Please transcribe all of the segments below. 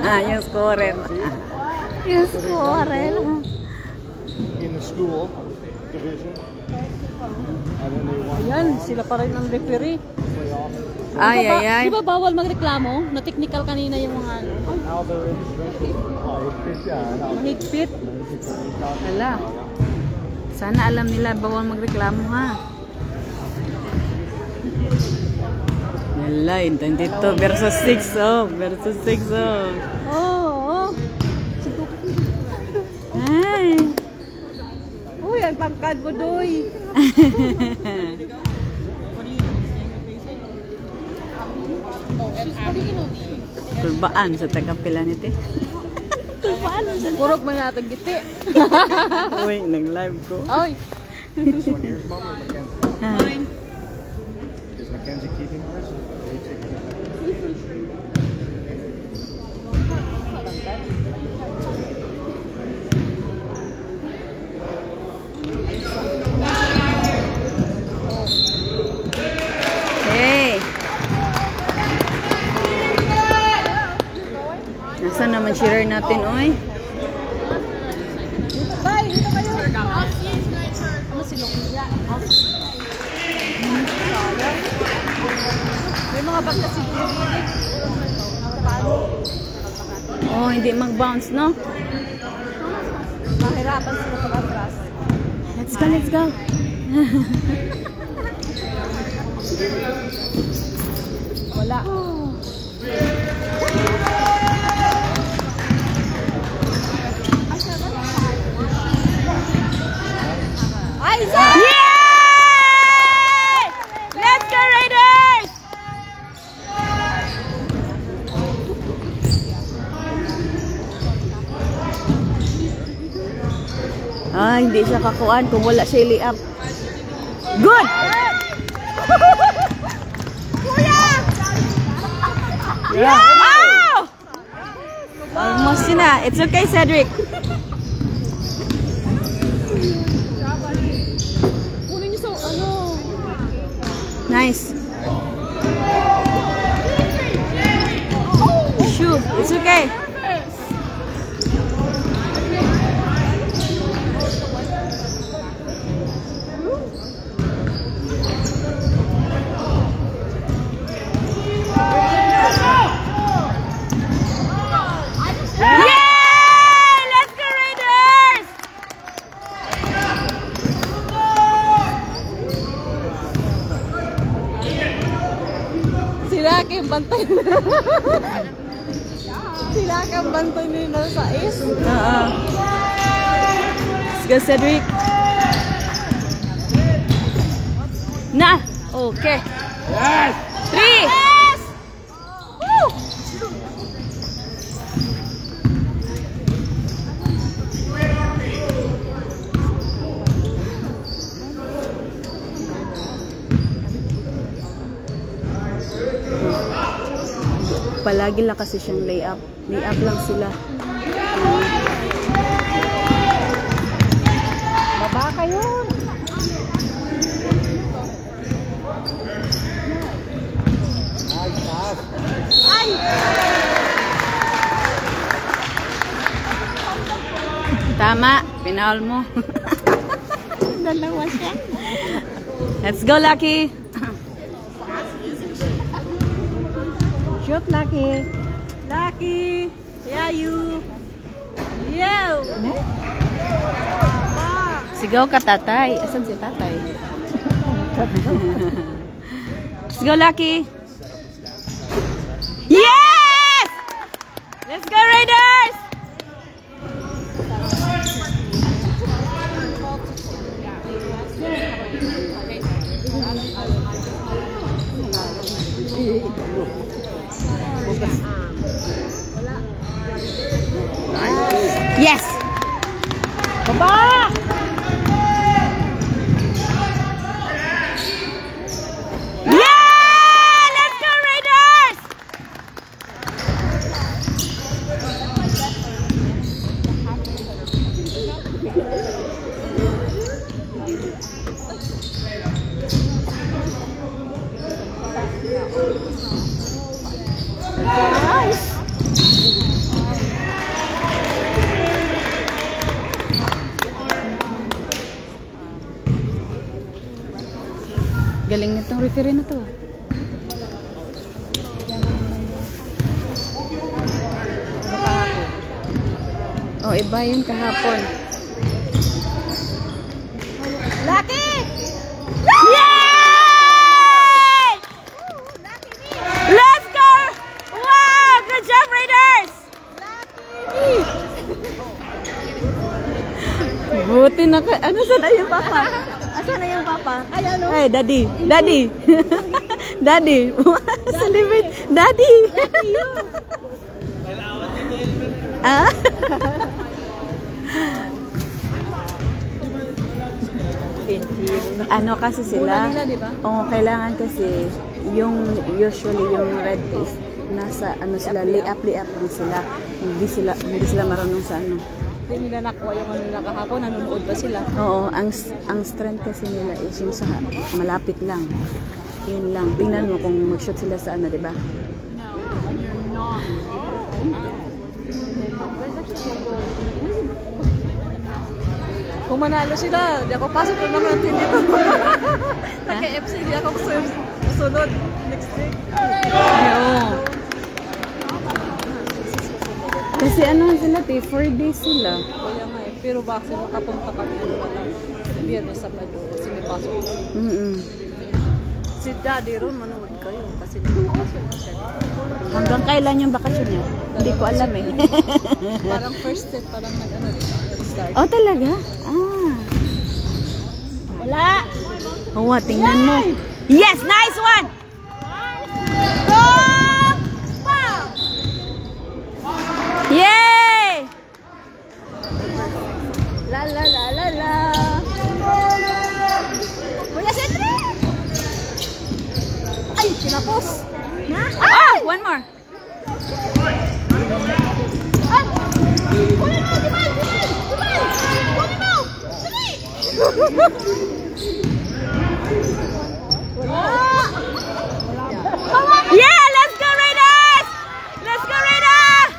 Yung scorer. Yung scorer. In the school division. Ayan, sila pa rin ang referee. Ay. Di ba bawal magreklamo? Na-technical kanina yung mga ano. Mahigpit. Hala. Sana alam nila bawal magreklamo ha. Hala, 22 versus 6 oh. Versus 6 oh. Oo. Ay. Uy, ang tangkad mo, Doy. Kulbaan sa tagapila nito. Kulbaan sa Purok man natin giti. Uy, nag-live ko. Ay. Is Mackenzie keeping hers? Hey. Nasaan naman share natin, oy? Bye, dito kayo. Ano si Lukia? May mga bag kasi gilid. Oh, hindi mag-bounce, no? Mahirapan sila pag-atras. Let's go, let's go. Wala. Ay, Yay! Let's go, Raiders! Ah, hindi siya kakuan kung wala siya ili-up. Good! Yeah! Oh! Almost yun na. It's okay, Cedric. kunin niyo sa ano. Nice. Shoot, it's okay. Sila kayong bantay nila. Sila kayong bantay nila sa is. Let's go, Cedric. Na! Okay. Yes! 3! Yes! Woo! Palagi lang kasi siyang layup. Layup lang sila. Baba kayo. Ay! Tama. Pinaul mo. Dalawa siya. Let's go, Lucky. Shoot, Lucky. Lucky. Yeah, you. Yo. Sigaw ka, tatay. Asan si tatay? Let's go, Lucky. Yes! Let's go, Raiders! Yes! Baba! Yeah! Let's go, Raiders! Galing nitong referee na to. Oh, iba yun kahapon. Lucky! Yay! Let's go! Wow! Good job, Raiders! Buti na ka. Ano sana yung papa? Asan na yung papa? Ay, ano? Hey, daddy. Daddy. Daddy. Celebrate. Daddy. Ah? Ano kasi sila? Mula nila, di ba? Oo, kailangan kasi yung usually yung red face nasa ano sila lay-up lang sila. Hindi sila marunong sa ano. Hindi nila nakuha yung ano nila kahapon. Nanonood ba sila? Oo, ang strength kasi nila is yung sa malapit lang. Yun lang. Tingnan mo kung mag-shoot sila sa ano, di ba? Kung manalo sila, di ako pasok na naman natin dito. Naka-FC, di ako sunod next week. Oo. Kasi ano sila, 4 days sila. Kaya nga eh. Pero bakit makapunta kami wala. Biyernes sa Sabado kasi may pasok. Si Daddy ron, manood kayo kasi nagpapasok na siya. Hanggang kailan yung bakasyon niya? Hindi ko alam eh. Parang first step, parang nag-ano, start. Oh, talaga? Ah. Wala! Oo, tingnan mo. Yes! Nice one! Go! Yay! La la la la la! Kuya Sentry! Ay, kinapos! Na? Ah! One more! Ay! Kunin mo! Diban! Diban! Diban! Kunin mo! Dali! Wala! Yeah! Let's go Raiders! Let's go Raiders!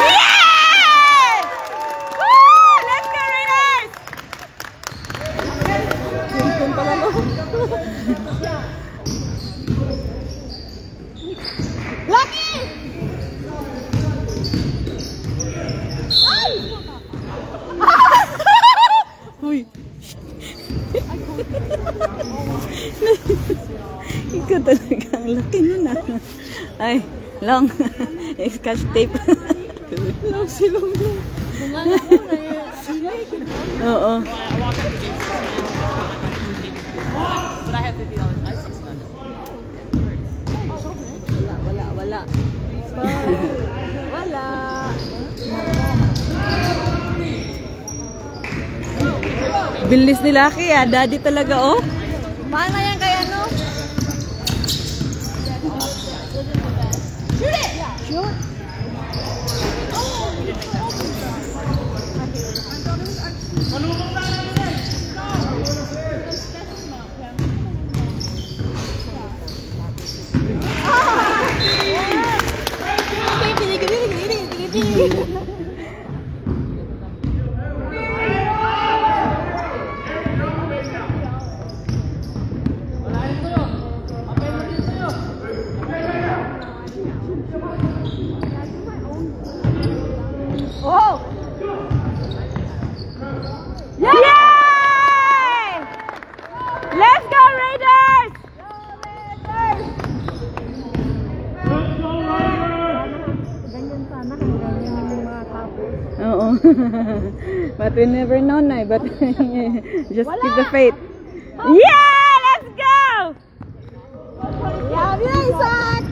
Yeah! Woo! Let's go Raiders! Kung pala no? Lucky! Ay! Uy! Ikaw talaga ang laki nun ah. Ay, long. Scotch tape. Long silong lang. Bumanga ko na yun. Silay. Oo. Wala. Wala. Bilis ni Lucky ah. Daddy talaga oh. Paano yan kaya no? Shoot it! Shoot! Oh! Yay! Let's go Raiders! Ganyan sana hanggang yung mga tapos. Oo. But we never know na but just keep the faith. Yeah! Let's go! Love you, Isaac!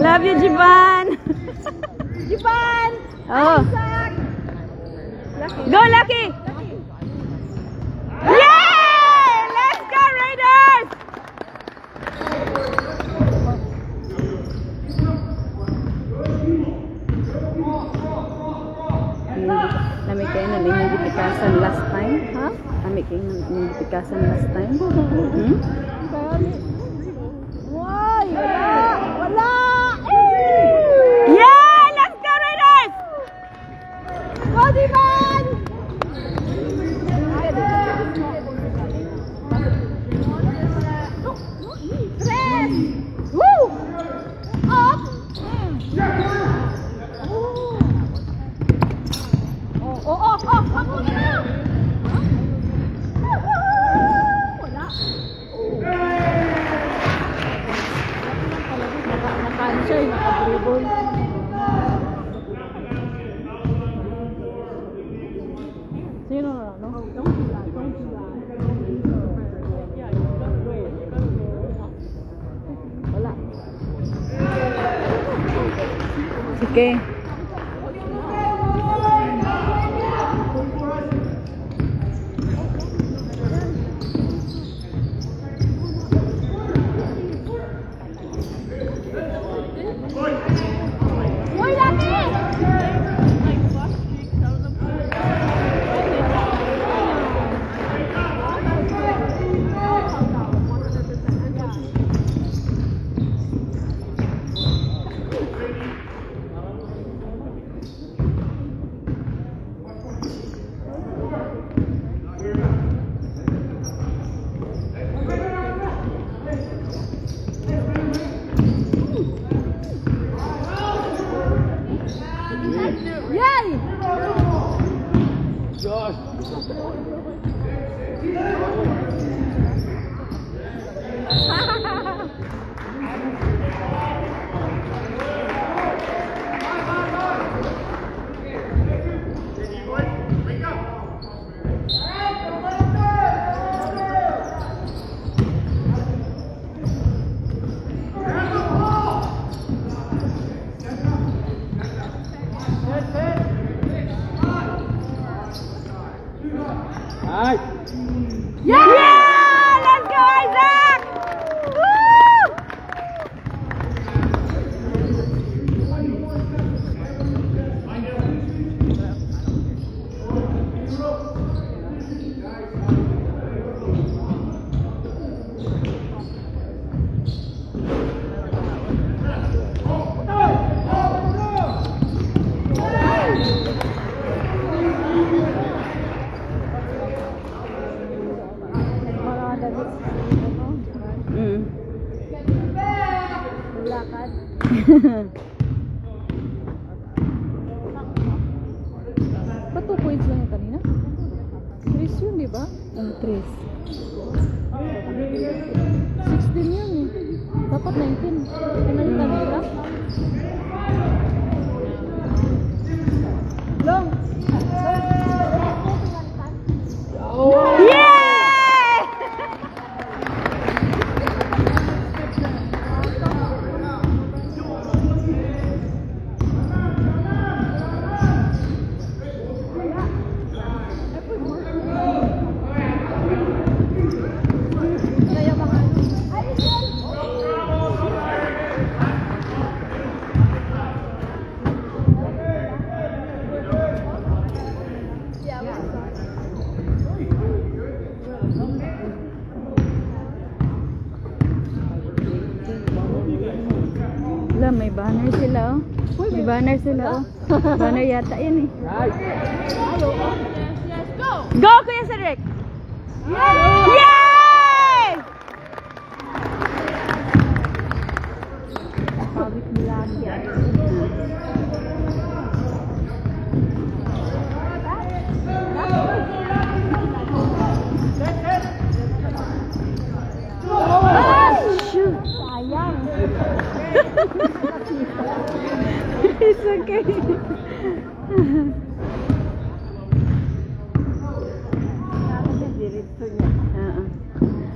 Love you, Jiban! Jiban! Oh. Isaac! Go, Lucky! Yay! Let's go, Raiders! Kami kayo na nangingitikasan last time. Ha? Kami kayo na nangingitikasan last time. Hmm? Why? Wala! Wala! Yeah! Let's go, Raiders! Go, Jiban! Okay. Ba't 2 points lang yung kanina? 3 yun, di ba? Ang 3. 16 yun eh. Dapat 19. Ano yung kanina? Long! May banner sila oh. May banner sila oh. Banner yata yan eh. Go Kuya Cedric! Yay! Pabik nila yan. Shoot! Sayang! It's okay.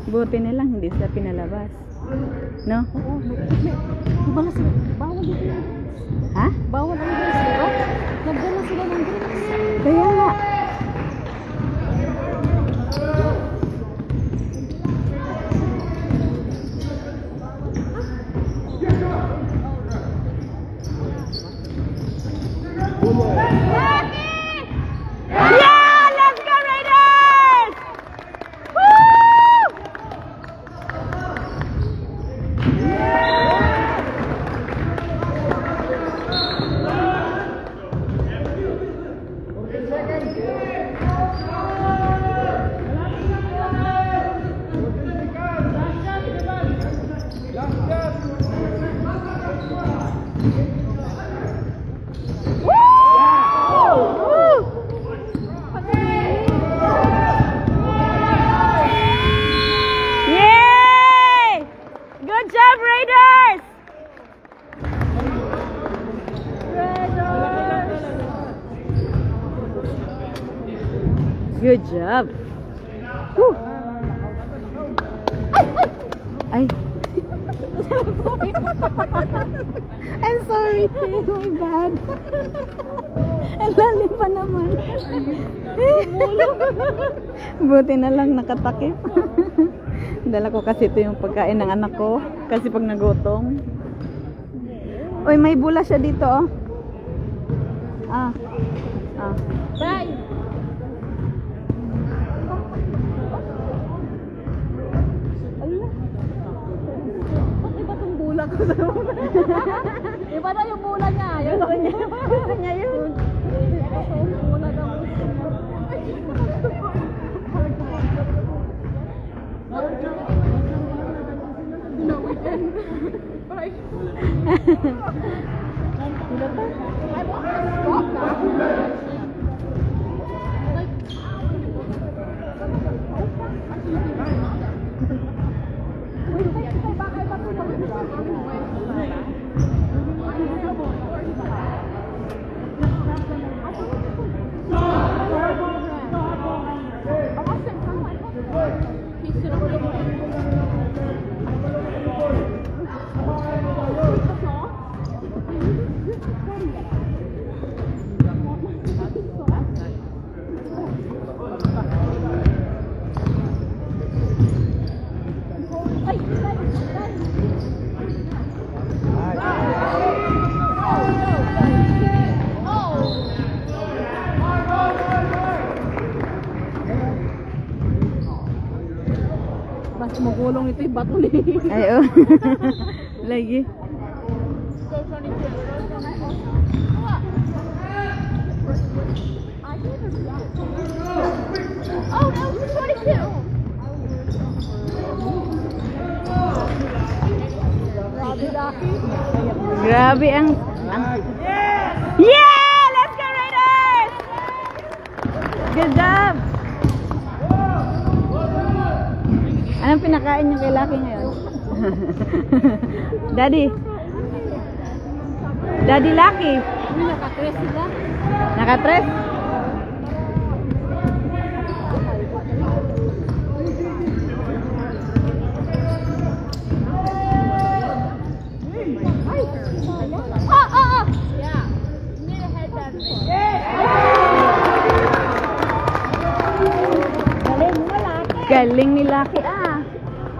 Buti na lang hindi sila pinalabas. No? Bawal sila. Bawal dito. Ha? Bawal ang drinks, di ba? Nagdala sila ng drinks. Kaya nga. Good job. Woo. Ay. I'm sorry. My bad. Ang lalim pa naman. Buti na lang nakatakip. Dala ko kasi ito yung pagkain ng anak ko. Kasi pag nagutom. Uy, may bula siya dito, oh. Bye! Iba tong bula ko sa iba na yung bula niya. Yun ako niya. Kanya yun. Yung bula daw. Basta magulong ito yung bato niya. Ay, oh. Lagi. Oh, no, it's 22. Grabe ang Yeah! Let's go Raiders! Good job! Anong pinakain niyo kay Lucky ngayon? Daddy Lucky! Nakatres sila. Nakatres? Yeah. Need a head that Galing ni Lucky ah!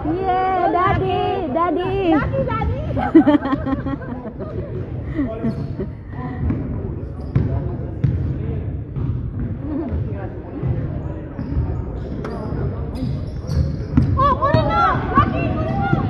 Yeah! Daddy! Daddy! Oh, put it up! Lucky, put it up!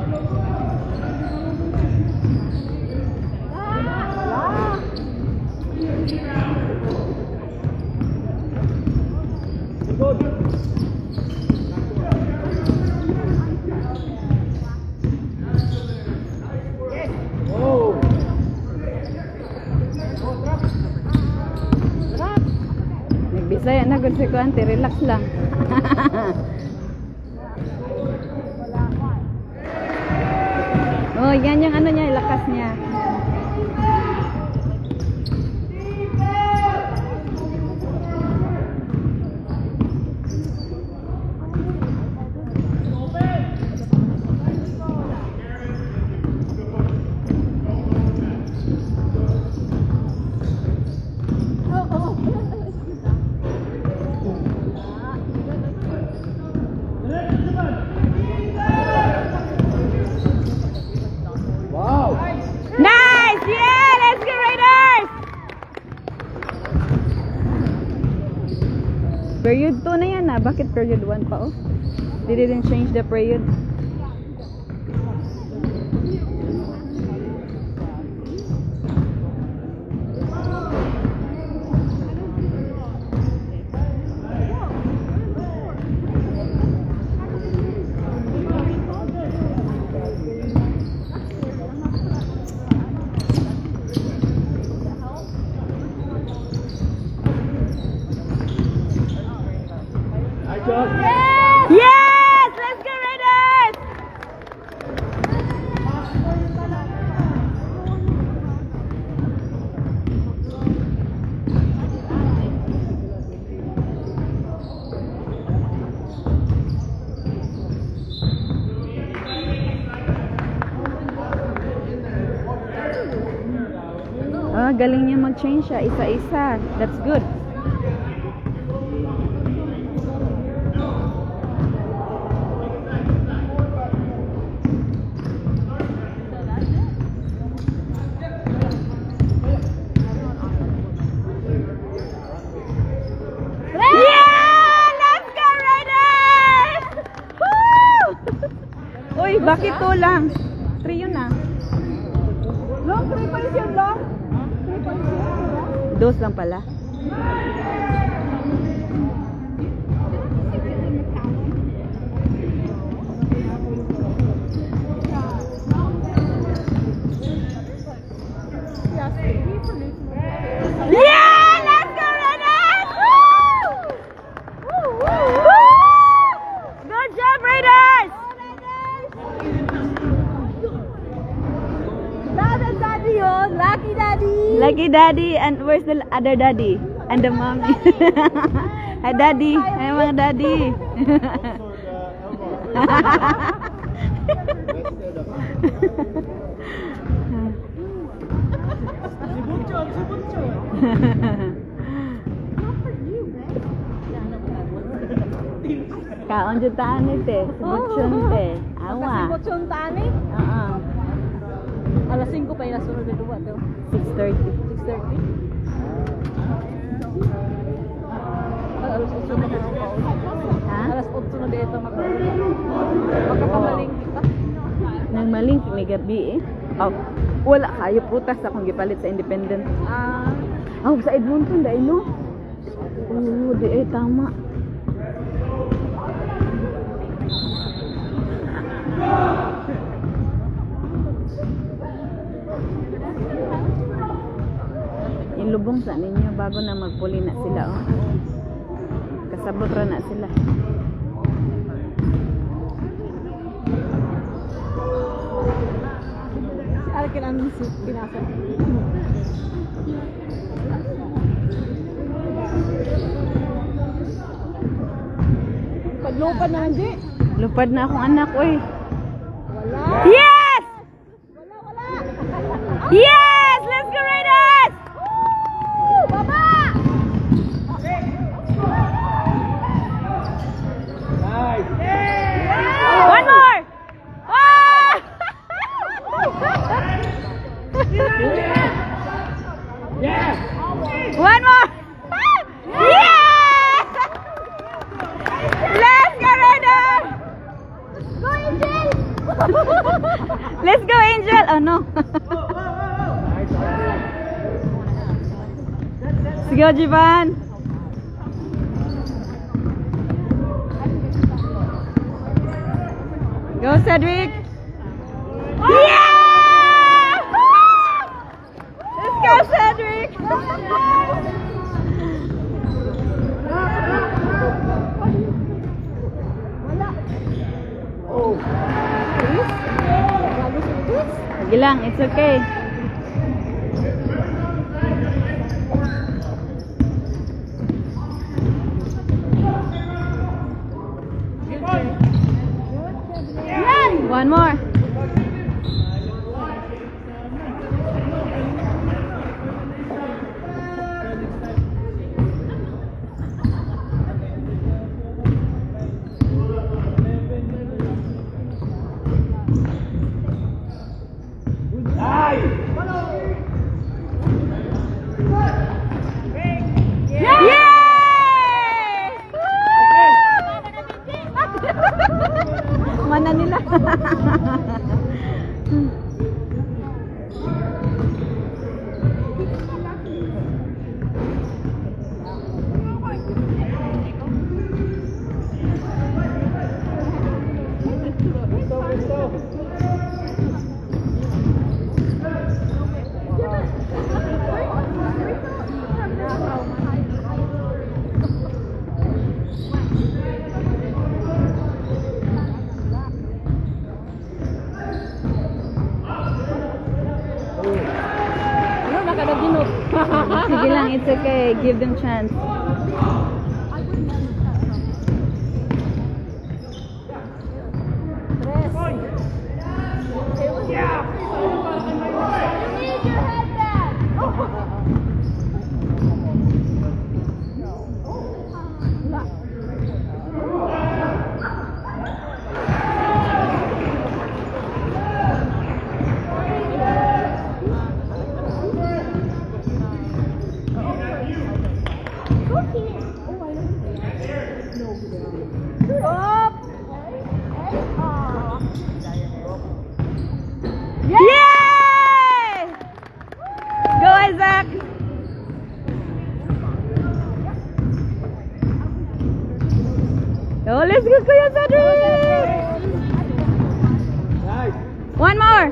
Nagbisaya na good si Kuante, relax lang. Oh, yan yung ano niya, lakas niya. Nice! Yeah! Let's go Raiders! Period 2 na yan ah. Bakit period 1 pa oh? They didn't change the period. Yes! Let's go Raiders! Oh, galing niya mag-change siya. Isa-isa. That's good. Yeah! Let's go, Raiders! Woo! Uy, bakit 2 lang? 3 yun ah. Long, 3 points yun, long. 3 points yun. 2 lang pala. Yeah! Let's go, Raiders! Woo! Woo! Woo! Good job, Raiders! Daddy yun. Lucky daddy. Lucky daddy, and where's the other daddy? And the mommy. Hi daddy. Hi mga daddy. Kaon jud taan ni te. Subutyon te. Awa. Kasi mo tani. Oo. Alas 5 pa yung nasunod na duwa to. 6:30. 6:30. Alas 8 na dito makauli. Ha? Alas 8 na dito makauli. Magkapamaling kita. Nang maling may gabi eh. Oh, wala kayo putas akong gipalit sa Independent. Oh, sa Edmonton dai no. Oo, di ay tama. Ilubong sa ninyo bago na magpuli na sila oh. Kasabot ra na sila. Alkin ang pinasa. Paglupad na hindi. Lupad na akong anak oy. Wala. Yes! Wala. Yes! Let's go Raiders! Woo! Baba! Nice. One more! Ah! Yeah. One more! Yes! Let's go Raiders! Go Angel! Let's go Angel! Oh no! Sige Jivan! Go Cedric! Yeah! Let's go Cedric! Oh. Sige lang, it's okay. One more. Mana nila? Sige lang, it's okay. Give them chance. Yeah. You need your head back. Cedric! Nice. One more!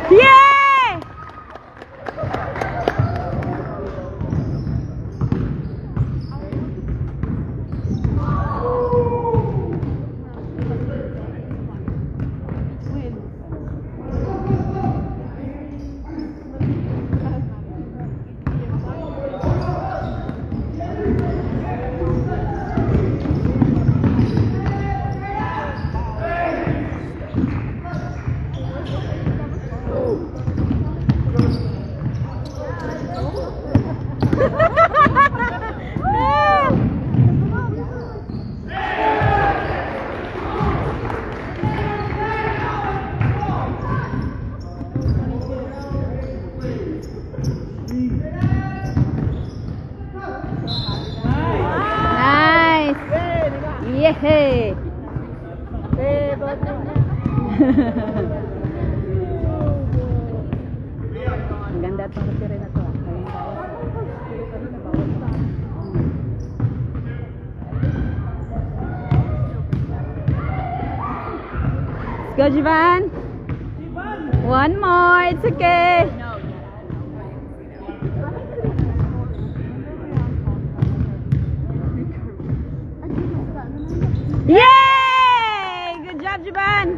Yay! Nice! Yay! Ang ganda itong retire na to. Let's go, Jivan! One more, it's okay. Yay! Good job, Jivan!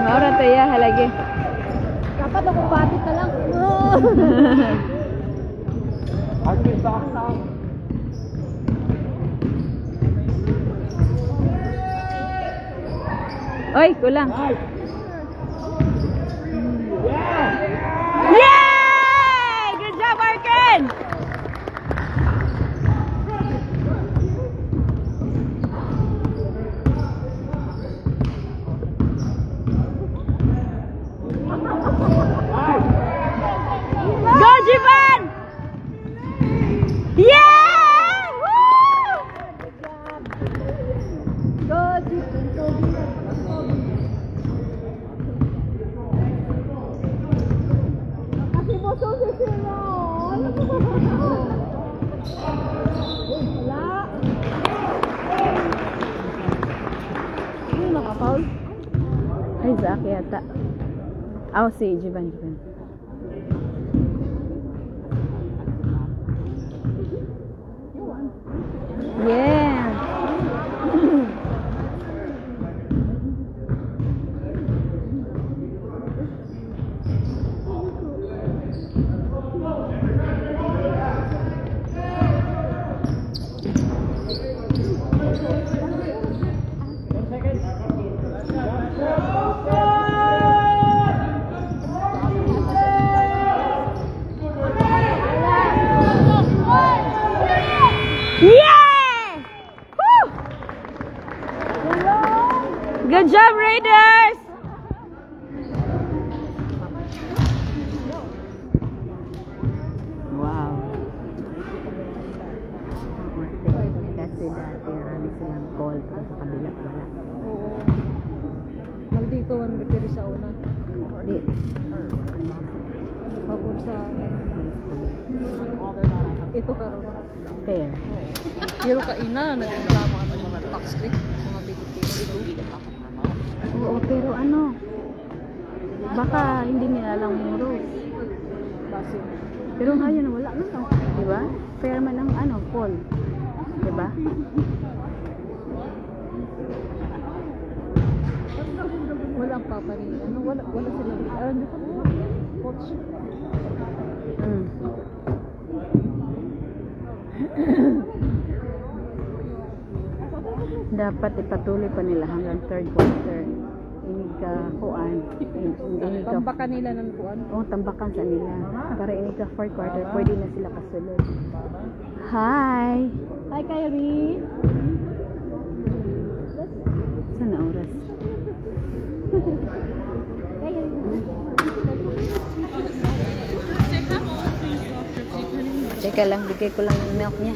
Maura tayo halagi. Dapat ako batit na lang. Agad ba ka? Oy, kulang. Nice. Yay! Good job, Arken! Go, Jivan! Yeah! Woo! Go, Jivan. Kasi mo so sila. Wala. Ano nakapaul? Ay, Zaki yata. Oh, si Jivan. Yeah. Yeah! Woo! Good job, Raiders! Wow. Kasi dati marami silang call pero sa kabila wala. Oo. Nandito ang retire sa una. Di. Pagod sa ito karon. Fair. Pero kaina nagreklamo ang mga tax rate, mga bigit. Oo, pero ano? Baka hindi nila lang muro. Base. Pero ngayon wala na to, di ba? Fair man ang ano, call. Di ba? Walang papa ni ano, wala sila. Hindi ko coach. dapat ipatuloy pa nila hanggang third quarter. Ini ka kuan. Ini ka Tambakan nila ng kuan. oh, tambakan sa nila. Para ini ka fourth quarter, pwede na sila kasulod. Hi! Hi, Kyrie. Sana oras? Teka lang, bigay ko lang yung milk niya.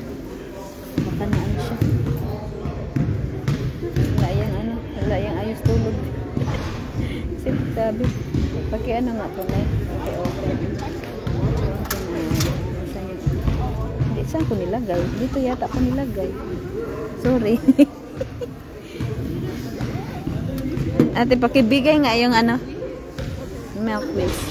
Baka na ano siya. Wala yung ayos tulog. Kasi sabi, paki ano nga po na okay. Hindi, saan ko nilagay? Dito yata ko nilagay. Sorry. Ate, pakibigay nga yung ano, milk please.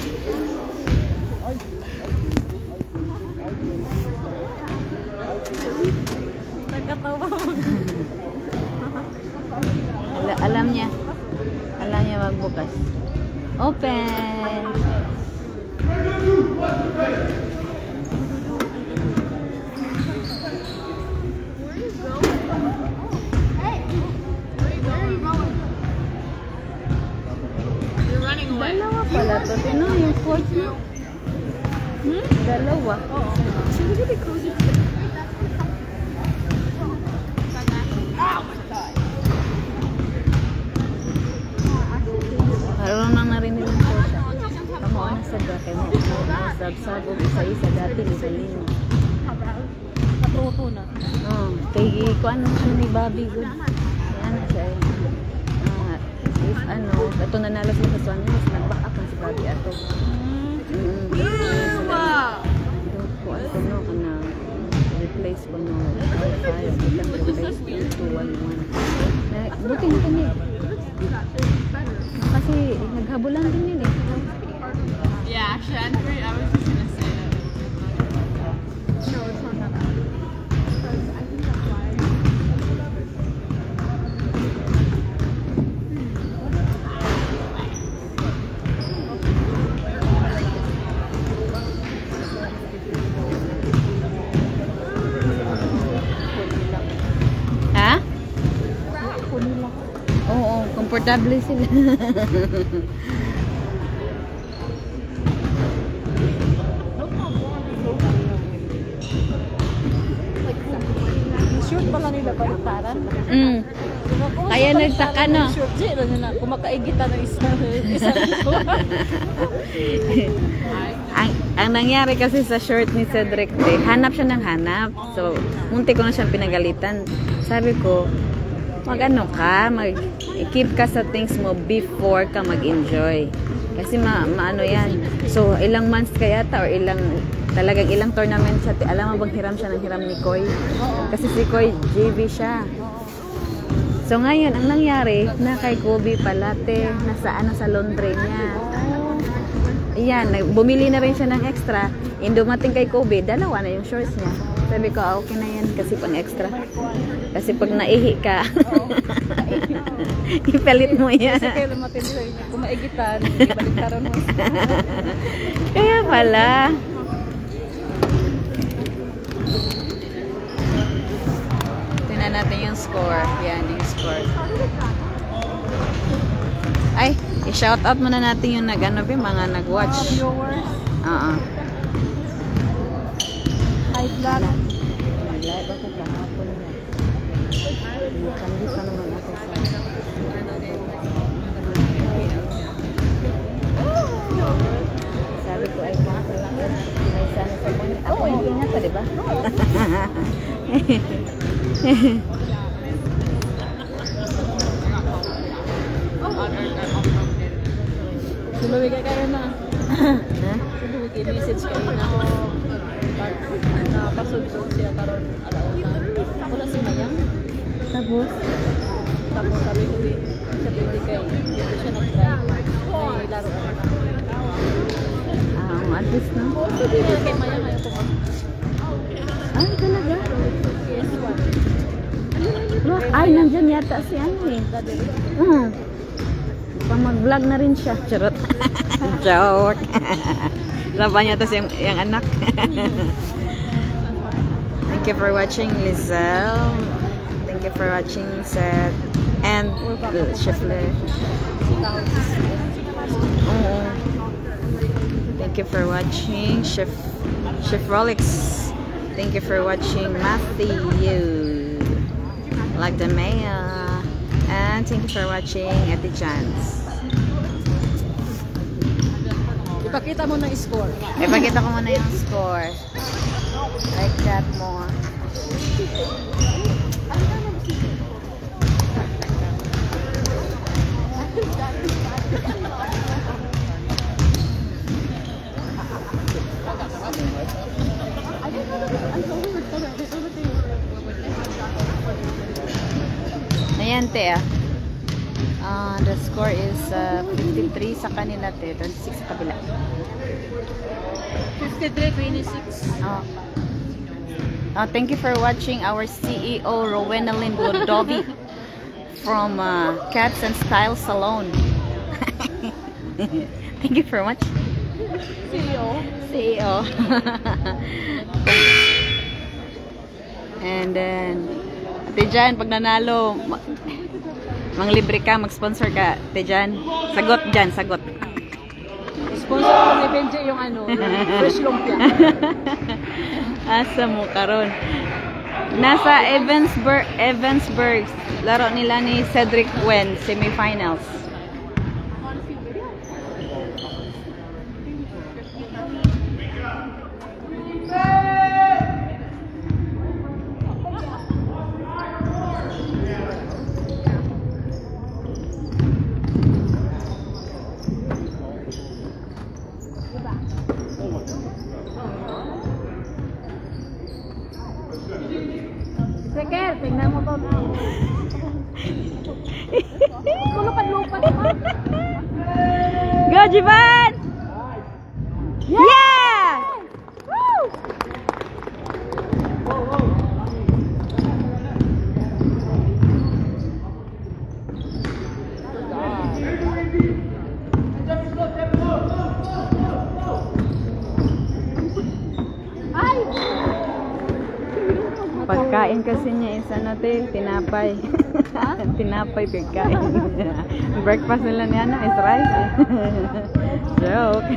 Nagkatawa mo. Alam niya magbukas. Open! Dalawa pala to. Tino, yung fourth mo. Dalawa. Marunong na rin nilang po siya. Kamuha na sa dati mo. Sabsabog isa-isa dati ni Salino. Natuto na. Kay kuan ano ni Bobby good. Yan na siya. If ano, ito nanalo sila sa Swan News, nag-back up na si Bobby ato. Kuan ko no, kana replace ko no. 5, ilang replace ko 211. Buti na kanya. Kasi naghabulan din yun eh. Yeah, actually, I was just gonna say that. No, it's not that bad. Because I think that's why. Ha? Oo, komportable sila. Shoot pala nila baliktaran. Kaya nagtaka no. Shoot di lang na kumakaigitan ng isa. Ang nangyari kasi sa short ni Cedric, hanap siya ng hanap. So, munti ko na siyang pinagalitan. Sabi ko, mag-ano ka, mag-keep ka sa things mo before ka mag-enjoy. Kasi maano yan. So, ilang months kaya or talagang ilang tournament siya. Alam mo bang hiram siya ng hiram ni Koy? Kasi si Koy, JV siya. So, ngayon, ang nangyari, na kay Kobe palate, nasa laundry niya. Ayan, bumili na rin siya ng extra. And dumating kay Kobe, dalawa na yung shorts niya. Sabi ko, okay na yan kasi pang extra. Kasi pag naihi ka, ipalit mo yan. Kasi kayo lumatin nila yun. Kumaigitan, ibaliktaran mo. Kaya pala. Tingnan natin yung score. Yan, yung score. Ay, i-shoutout muna natin yung mga nag-watch. Viewers. Hi, vlog. Nag-live ako kahapon na. Kandi pa naman ako sa... Sabi ko ay cancel lang. May sana sa point. Ako yung ingat pa, diba? Sumawigay kayo na. Ha? Sumawigay message kayo na. Napasod-sod siya karon alauna. Wala si Mayang. Tapos? Tapos sabi ko sa hindi kayo. Dito siya nag-try. May laro na. At least na. Sabi ko kay Mayang ayaw ko. Ay, talaga? Yes, one. Ay, nandyan yata si ano eh. Pang mag-vlog na rin siya. Charot. Joke. Laban niya tas yung anak. Thank you for watching, Lizelle. Thank Thank you for watching, Seth. And Chef Le. Thank you for watching, Chef Rolex. Thank you for watching, Matthew. Like the Maya. And thank you for watching, Ate Chance. Ipakita mo na yung score. Ipakita ko muna yung score. Like that more. Ayan, te. The score is 53 sa kanila, te. 26 sa kabila. 53-26. Thank you for watching our CEO, Rowenalyn Godovi from Cats and Style Salon. Thank you for watching. CEO. And then, Ate Jan, pag nanalo, manglibre ka, mag-sponsor ka, Ate Jan. Sagot dyan, sagot. Sponsor ko ni Benji yung ano, fresh lumpia. Asa mo karon? Nasa Evansburg, laro nila ni Cedric Wen, semifinals. Sekel, tingnan mo to. Lupad-lupad naman. Go, Jivan! Yeah! Woo! Ay! Pagkain kasi niya isa natin, tinapay. Tinapay pagkain. Breakfast nila niya ano, is rice. Joke.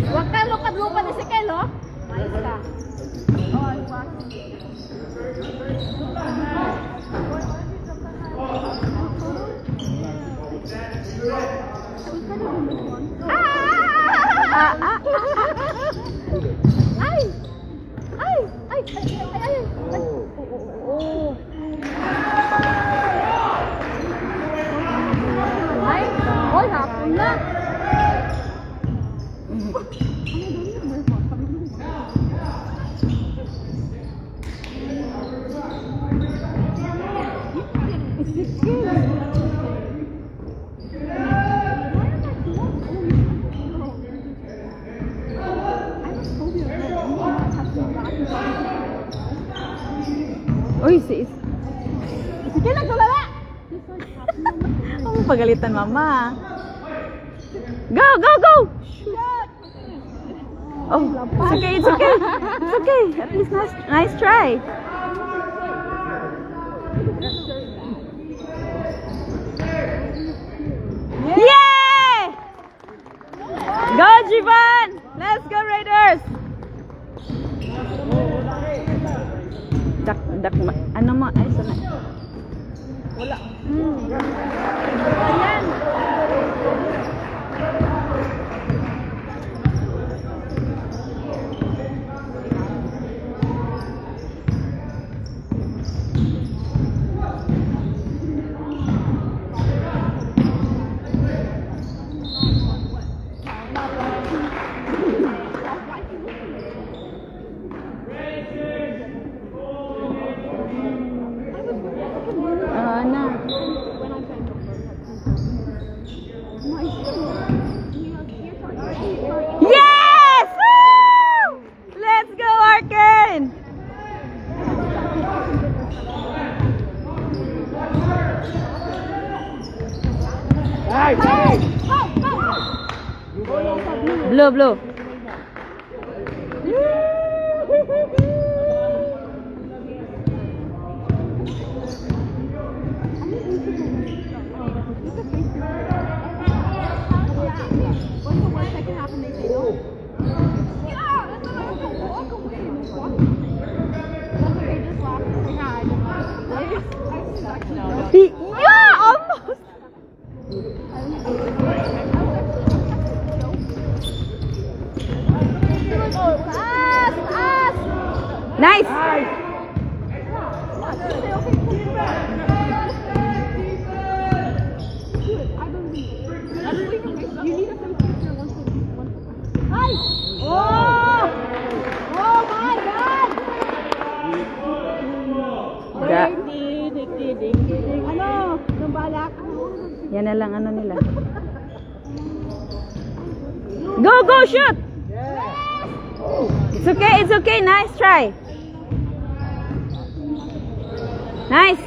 Huwag ka lupad-lupad ni Sekel, oh. Ayos ka. Oy, hapon na. Uy, sis. Sige, nagsulala. Oh, pagalitan mama. Go, go, go! Oh, it's okay, it's okay. It's okay. At least nice try. Yay! Go, Jivan! Let's go, Raiders! Ano mo? Ay, sana. Wala. Ayan. Yes! Woo! Let's go, Arkin! Blue, blue. Yeah, almost. Nice. Da. Ano? Nung balak? Yan na lang ano nila. Go, go, shoot! It's okay, nice try. Nice.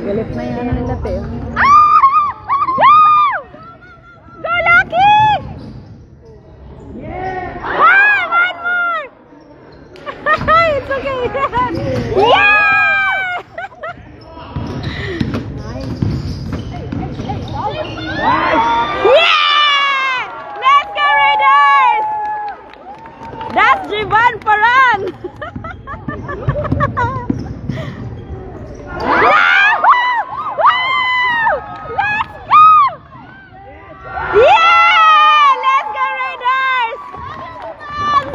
Galit na yung ano nila, Teo. Go, Lucky! One more! It's okay. Yeah! Yeah! Let's go, Raiders! That's Jivan Paran!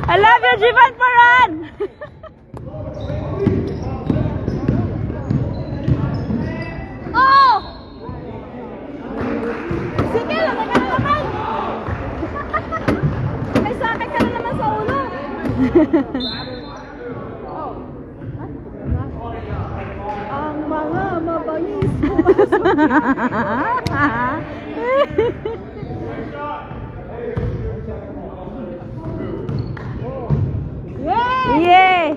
I love you, Jivan Paran! Oh! Sige, lamay ka na naman! May sakit ka na naman sa ulo! Ang mga mabangis Yay!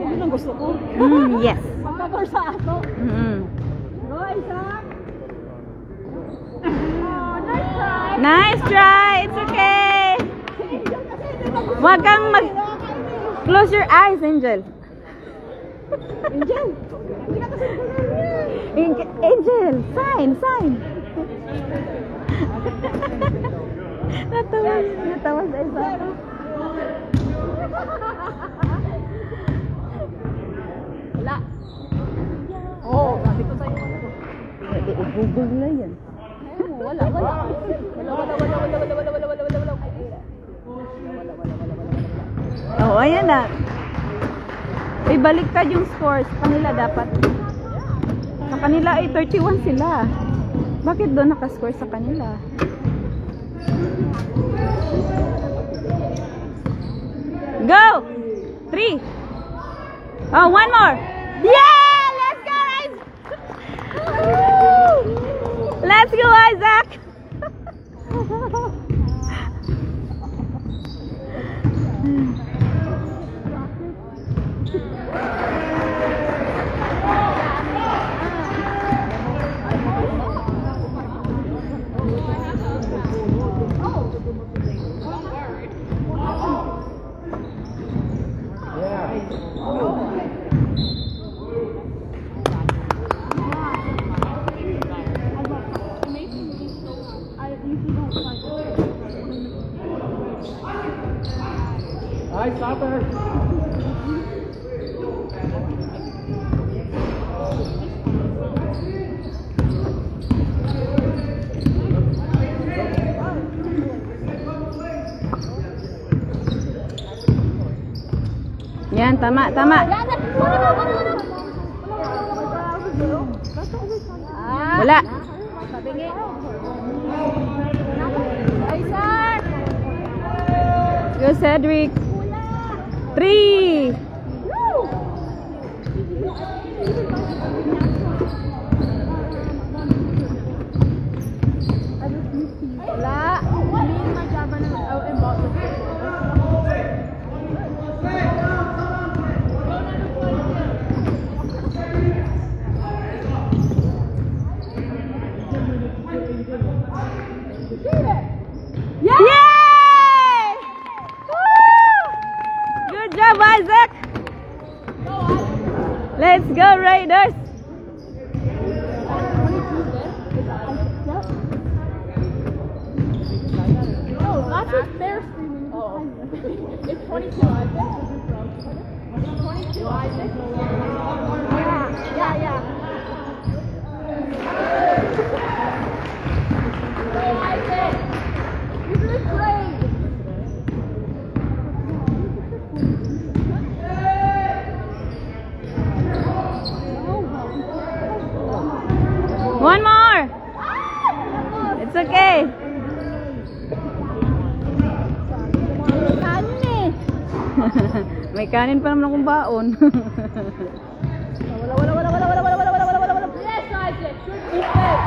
Yun ang gusto ko. Yes. Magkakor sa ato. Go, Isaac. Nice try. Nice try. It's okay. Wag kang mag... Close your eyes, Angel. Angel. Angel. Sign. Natawa sa Isaac. Wala. Oh, sabi ko sa'yo. I-google na yan. Wala. Oh, ayan na. Ibaliktad yung scores. Sa kanila dapat. Sa kanila ay 31 sila. Bakit doon nakascore sa kanila? Go! 3. Oh, one more. Yeah! Let's go, Isaac! Let's go, Isaac! Hi, stopper. Yan, tama. Wala. Go, Cedric. 3. That's what they're streaming. Oh. It's 22 Isaac. 22 Isaac. Yeah, yeah. Play Isaac. You should play. One more. It's okay. May kanin pa naman akong baon. Wala. Yes, Isaac. Should be fit.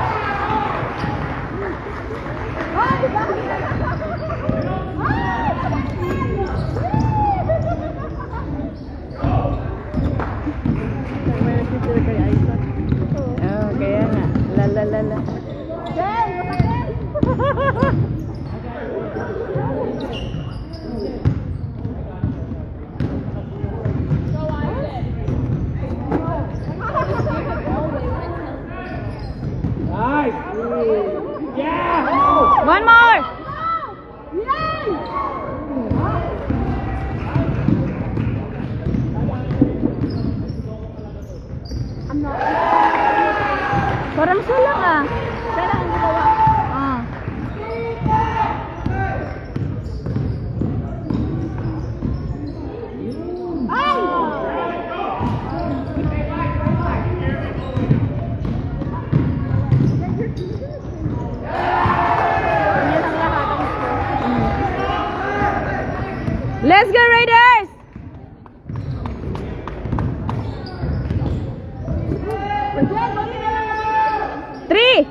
Oh, kaya nga. La. Nice. Yeah. One more. Parang siya lang ah. Siya lang ang gawa. Ah. Let's go Raiders! Three!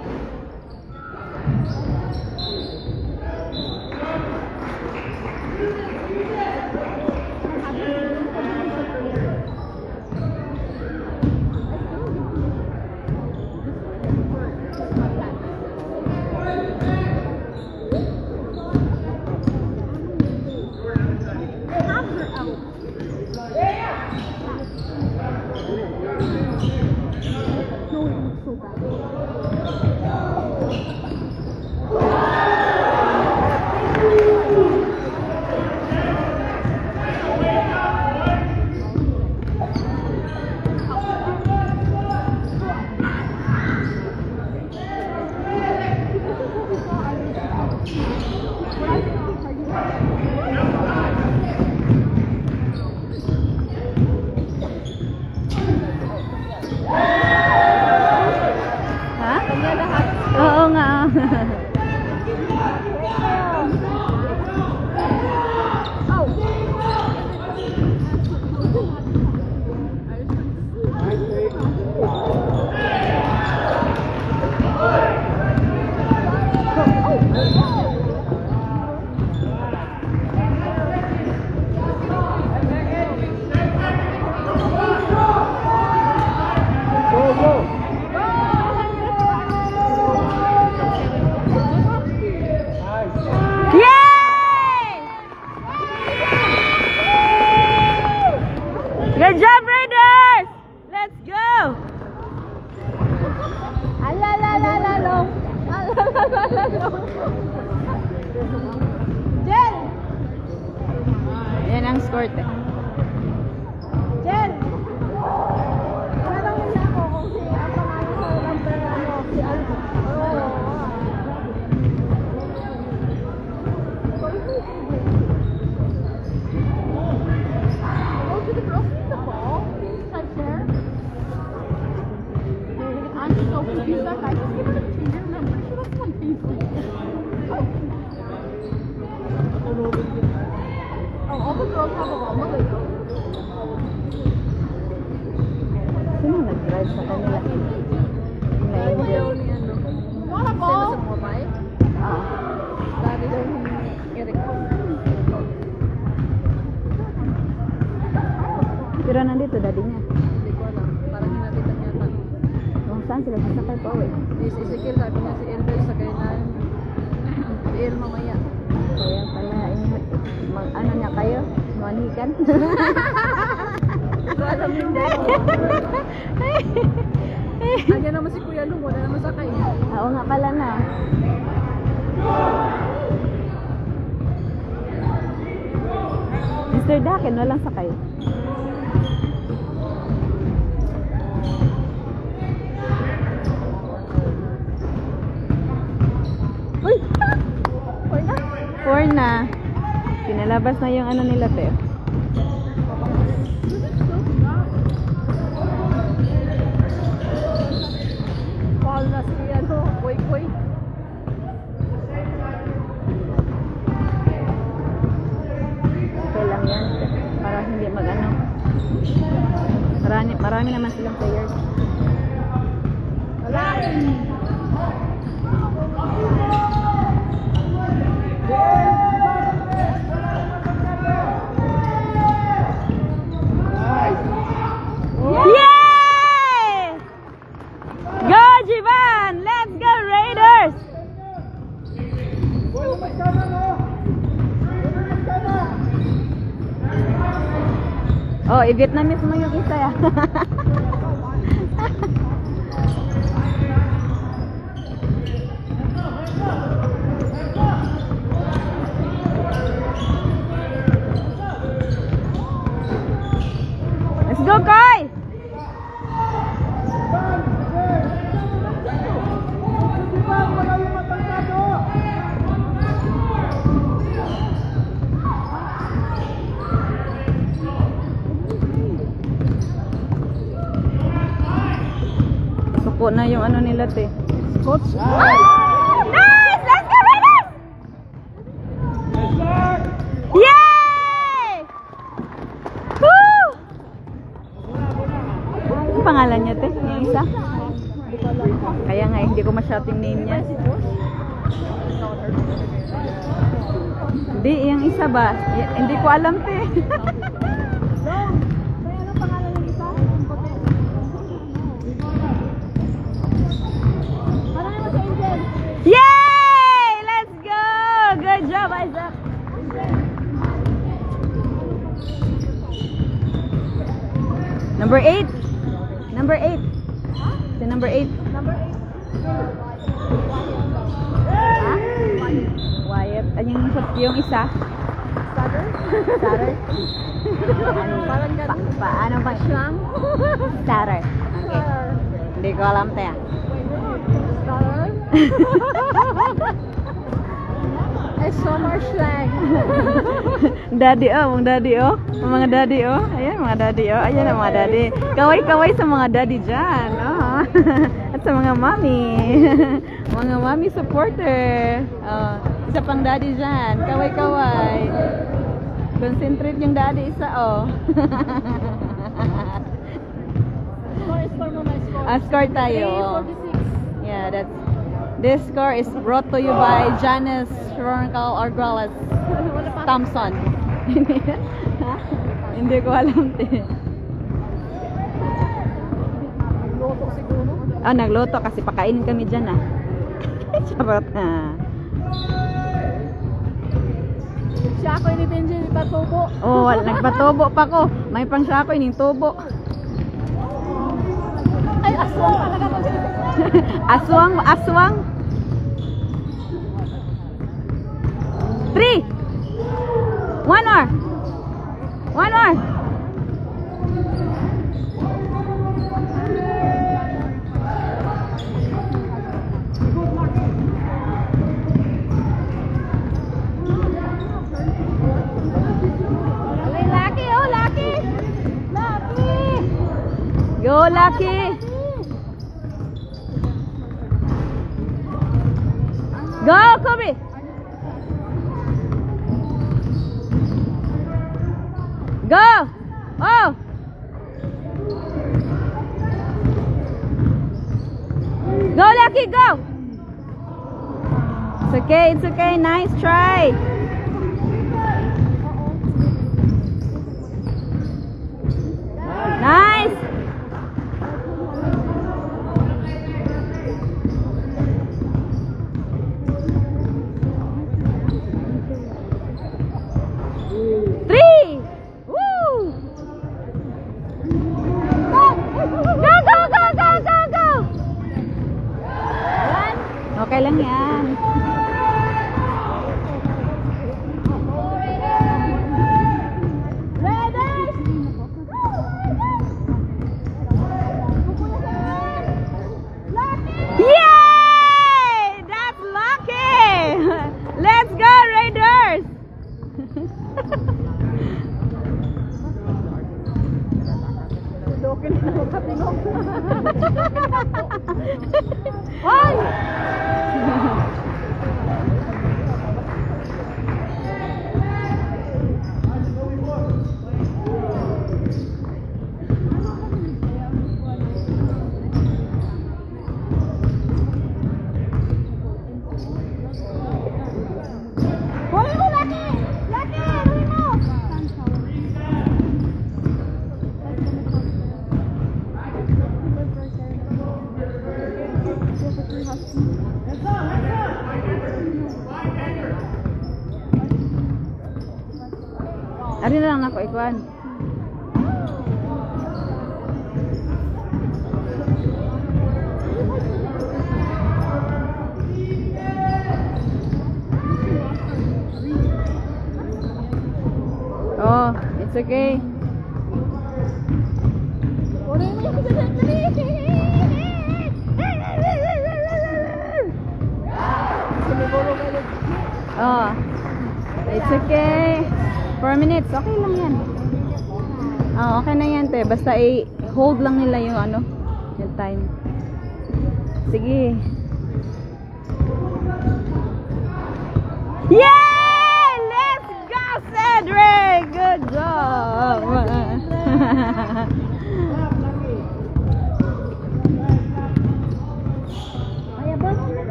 Oo nga. Good job, Raiders! Let's go! Alalalalo. Jen! Yan ang score. Jen! Tanongin niya ako kung si ang pangalan sa number si Alvin. Sino nag-drive sa kanila? Na-angel. Wala ko! Sa mobile? Ah. Dati daw ni Eric. Pero nandito daddy niya. Hindi ko alam. Parang hinabitan yata. Kung saan sila sasakay pa uwi? Si Ezekiel, sabi niya si Elbel sa kainan. Si El mamaya. Kaya pala ingat. Ano niya kayo? Manikan? Ito alam yung Andiyan naman si Kuya Lung, wala naman sakay. Oo nga pala na. Mr. Dakin, walang sakay. Uy! 4 na. Pinalabas na yung ano nila, te. Mahal na si ano, Koy. Okay lang yan. Para hindi mag-ano. Marami naman silang players. Wala. Yay! Go, Jivan! Let's go, Raiders! Oh, i-Vietnamese mo yung isa ya. Let's go, Kai! Suko na yung ano nila, te. Coach. Nice! Let's go, Raiders! Yay! Woo! Ano pangalan niya, te? Yung isa? Kaya nga, hindi ko ma-shouting name niya. Hindi, yung isa ba? Hindi ko alam, te. Yay! Let's go! Good job, Isaac. Number 8. Number 8. The number 8. Ha? Wyatt. Yung isa? Starter? Parang ganun. Paano ba? Siyang? Starter. Okay. Hindi ko alam, te. Starter? Summer slang. Daddy oh, mga daddy oh. Mga daddy oh. Ayan mga daddy oh. Ayan ang mga daddy. Kaway-kaway sa mga daddy dyan. Oh. At sa mga mommy. Mga mommy supporter. Oh. Isa pang daddy dyan. Kaway-kaway. Concentrate yung daddy isa oh. Score mo, my score. Score tayo. 46. Yeah, this score is brought to you by Janice Roncal Arguelles Thompson. Hindi ko alam, te. Nagluto siguro. Nagluto kasi pakainin kami dyan Charot Siya ako ni Benji, patubo. Oh, nagpatubo pa ko. May pang siya ako ining tubo. Ay, aswang talaga to. Aswang. 3. One more. Lucky. Go, Lucky. Go, Kobe. Go. Oh. Go, Lucky, go. It's okay. Nice try. Nice. Okay lang yan. Ay! Huli mo, Lucky! Lucky! Huli mo! Ari na lang ako ikuan. Oh, it's okay. Huli mo yung Oh, it's okay. 4 minutes, okay lang yan. Oh, okay na yan, te. Basta i-hold lang nila yung ano, yung time. Sige. Yay! Let's go, Cedric! Good job!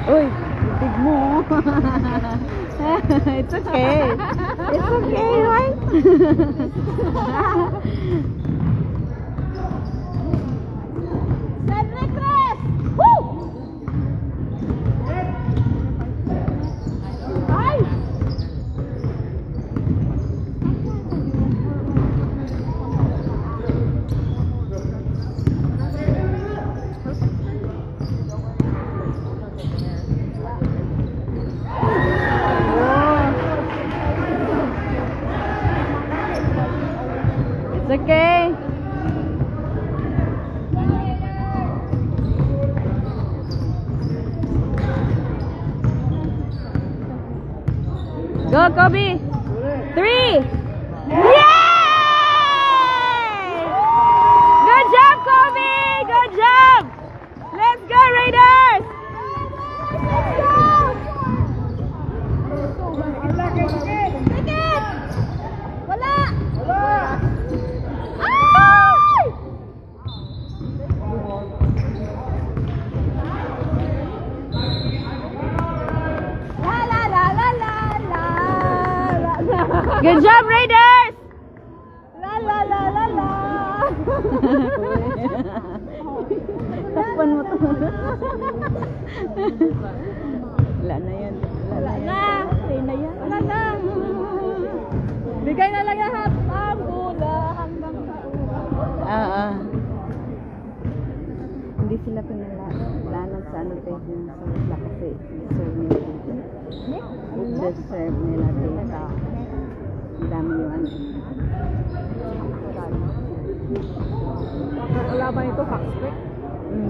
Uy, big mo. It's okay. It's okay, right? Cedric Chris! Woo! Ay! It's okay. Go, Kobe. 3. Yay! Good job, Kobe. Good job. Let's go, Raiders. Wala! Ay! La la la la la la la. Good job, Raiders. La la la la la. Takpan mo to. Wala na yan. Wala na. Say na yan. Wala na. Bigay na lang lahat ang bola hanggang sa ulo. Hindi sila pinalanan sa ano tayo yung sa isla kasi deserve nila dito. Deserve nila dito. Ang dami yung ano. Wala ba ito? Fox Creek?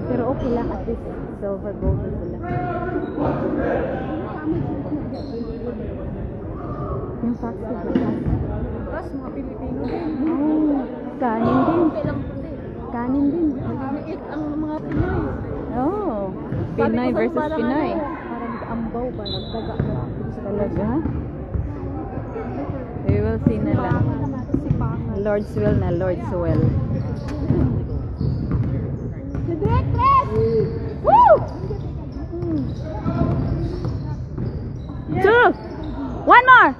Pero okay lang at least silver gold na sila. Yung fox Creek. Tapos mga Pilipino din. Oh, kanin din. Kailang puti. Kanin din. Maliit ang mga Pinoy. Oh, Pinoy versus Pinoy. Parang ambaw ba? Nagdaga na. Talaga? We will see na lang. Lord's will na Lord's will. Cedric Chris! Woo! 2. 1 more.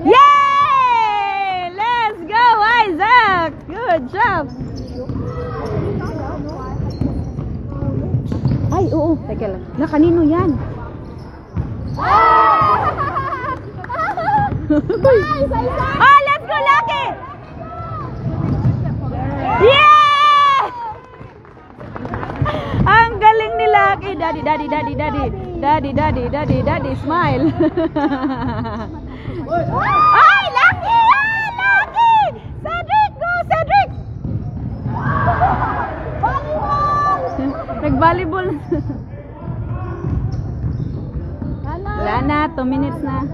Yay! Let's go, Isaac! Good job! Ay, oo. Teka lang. Na, kanino yan? Oh, let's go, Lucky! Yeah! Ang galing ni Lucky. Daddy, daddy, daddy, daddy. Daddy, daddy, daddy, daddy, smile. Ay, Lucky! Ah, Lucky! Cedric, go, Cedric! Volleyball! Nag-volleyball. Wala na, 2 minutes na.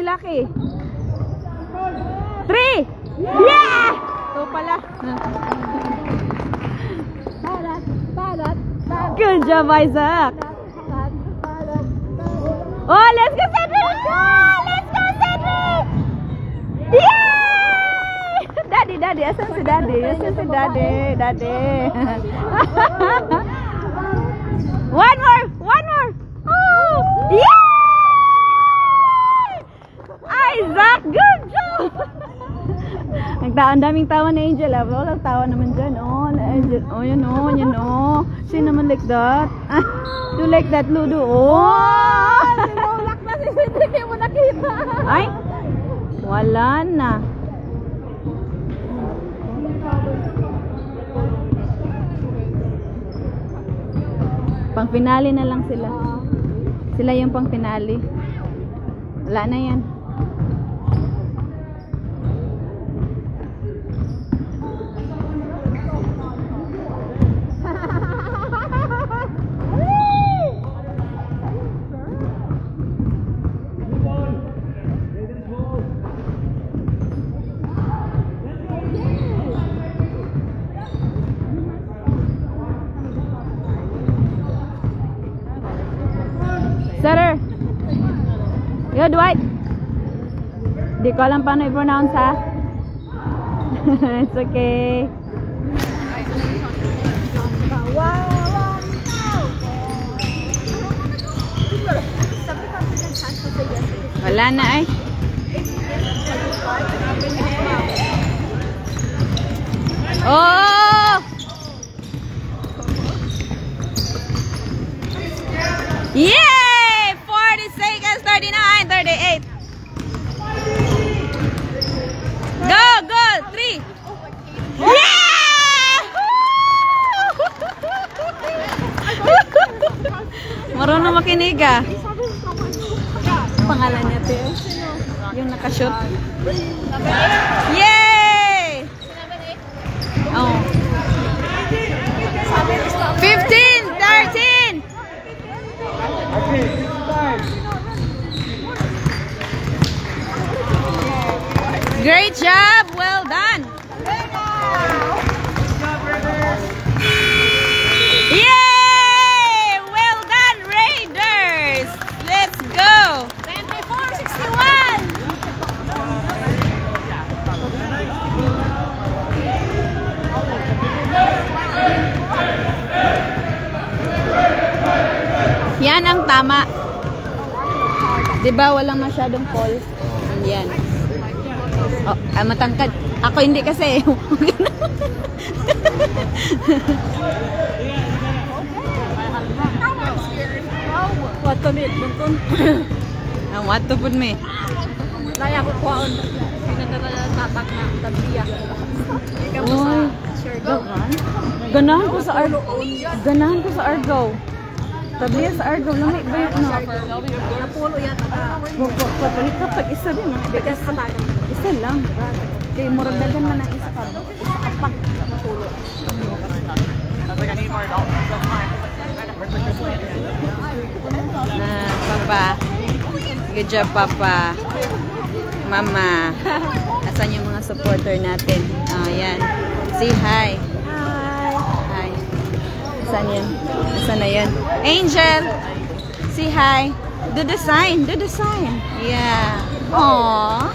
Lucky. 3! Yeah! 2 pala. Good job, Isaac. Oh, let's go, Cedric! Oh, let's go, Cedric! Yay! Daddy, asan si Daddy? Daddy. One more! Oh! Yay! Isaac, good job! Ang daming tawa ni Angel. Walang tawa naman dyan. Oh, Angel. Oh, yan oh. Sino naman like that? You like that, Ludo? Oh! Sinulak na si Cedric, hindi mo nakita. Ay! Wala na. Pang finale na lang sila. Sila yung pang finale. Wala na yan. Setter. Yo, Dwight. Di ko alam paano i-pronounce, ha? It's okay. Wala na eh. Oh! Yeah! 40 seconds, 39, 38. Go, 3. Yeah! Marunong makinig, ah. Pangalan niya, Teo. Yung nakashoot. Yay! Oh. 15, 13. Great job! Well done! Yay! Well done, Raiders! Let's go! 24-61! Yan ang tama. Diba walang masyadong fall? Yan. Oh, matangkad. Ako hindi kasi. What to meet? Ang what to put me? Laya ko kuhaon. Pinagdatatak na tabiya. Uy. Ganahan ko sa Argo. Ganahan ko sa Argo. Tabiya sa Argo. Lamig ba yun? Napulo yan. Papalit ka pag isa din. Bigas ka tayo. Isa lang. Kaya murag dagan man ang isa ka. Isa ka pang napulo. Papa. Good job, Papa. Mama. Asan yung mga supporter natin? Oh, yan. Say hi. Hi. Asan yan? Asan na yan? Angel. Say hi. Do the sign. Do the sign. Yeah. Aww.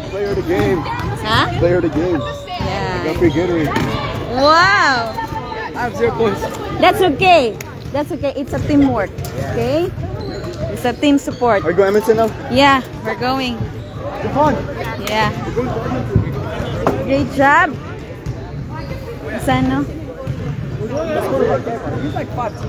Player of the game. Huh? Player of the game. Yeah. Got free Gatorade. Wow. I have 0 points. That's okay. That's okay. It's a teamwork. Okay? It's a team support. Are you going Edmonton now? Yeah, we're going. Have fun. Yeah. Great job. Saan, no? He's like 5'2".